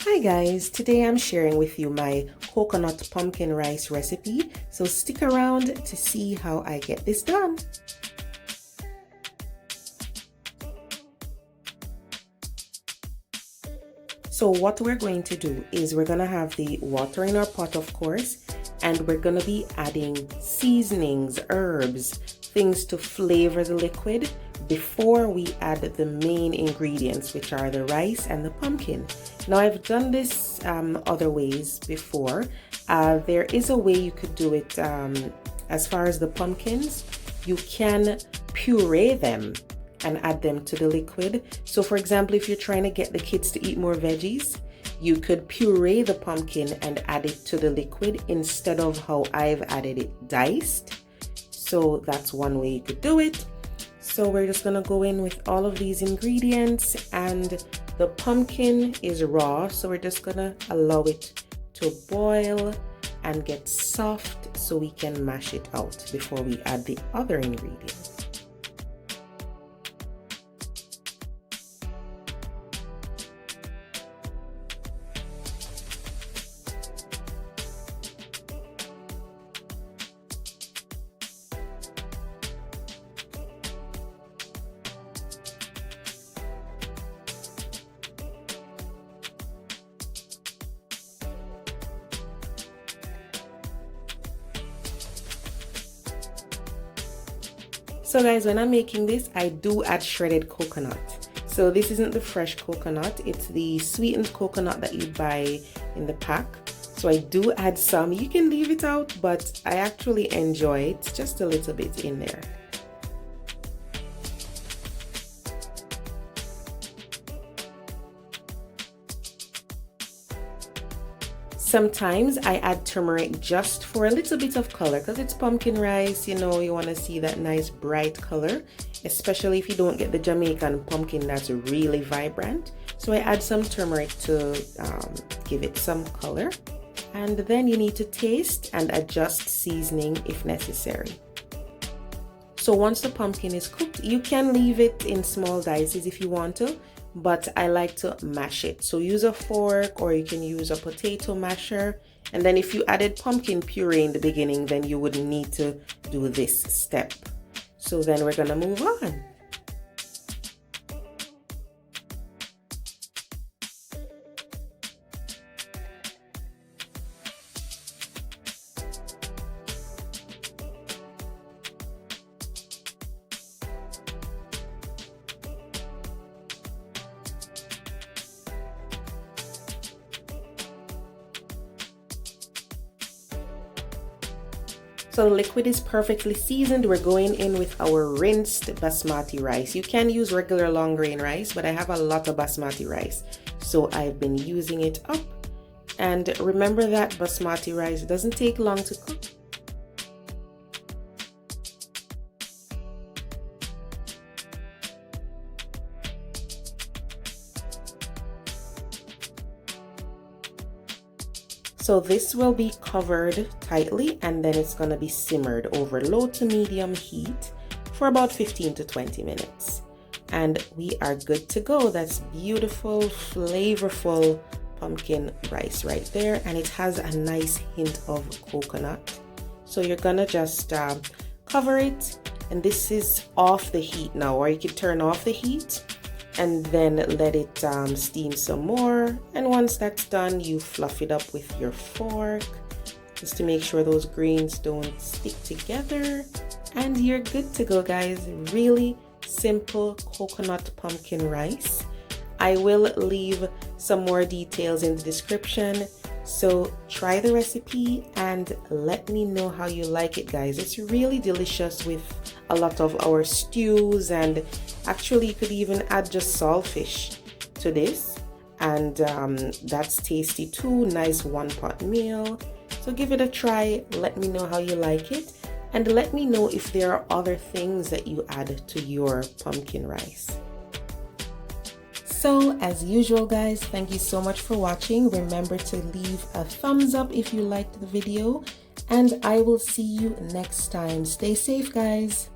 Hi guys, today I'm sharing with you my coconut pumpkin rice recipe, so stick around to see how I get this done. So what we're going to do is we're going to have the water in our pot, of course, and we're going to be adding seasonings, herbs, things to flavor the liquid before we add the main ingredients, which are the rice and the pumpkin. Now I've done this other ways before. There is a way you could do it. As far as the pumpkins, you can puree them and add them to the liquid. So for example, if you're trying to get the kids to eat more veggies, you could puree the pumpkin and add it to the liquid instead of how I've added it diced. So that's one way you could do it. So we're just gonna go in with all of these ingredients, and the pumpkin is raw, so we're just gonna allow it to boil and get soft so we can mash it out before we add the other ingredients. So guys, when I'm making this, I do add shredded coconut. So this isn't the fresh coconut, it's the sweetened coconut that you buy in the pack. So I do add some. You can leave it out, but I actually enjoy it just a little bit in there. Sometimes I add turmeric just for a little bit of color because it's pumpkin rice, you know, you want to see that nice bright color, especially if you don't get the Jamaican pumpkin that's really vibrant. So I add some turmeric to give it some color. And then you need to taste and adjust seasoning if necessary. So once the pumpkin is cooked, you can leave it in small dices if you want to, but I like to mash it. So use a fork, or you can use a potato masher. And then if you added pumpkin puree in the beginning, then you wouldn't need to do this step. So then we're gonna move on. So the liquid is perfectly seasoned. We're going in with our rinsed basmati rice. You can use regular long grain rice, but I have a lot of basmati rice, so I've been using it up. And remember that basmati rice doesn't take long to cook. So this will be covered tightly, and then it's going to be simmered over low to medium heat for about 15 to 20 minutes. And we are good to go. That's beautiful, flavorful pumpkin rice right there. And it has a nice hint of coconut. So you're going to just cover it. And this is off the heat now, or you can turn off the heat and then let it steam some more. And once that's done, you fluff it up with your fork just to make sure those grains don't stick together, and you're good to go, guys. Really simple coconut pumpkin rice. I will leave some more details in the description, so try the recipe and let me know how you like it, guys. It's really delicious with a lot of our stews, and actually you could even add just saltfish to this, and that's tasty too. Nice one pot meal. So give it a try, let me know how you like it, and let me know if there are other things that you add to your pumpkin rice. So as usual, guys, thank you so much for watching. Remember to leave a thumbs up if you liked the video, and I will see you next time. Stay safe, guys.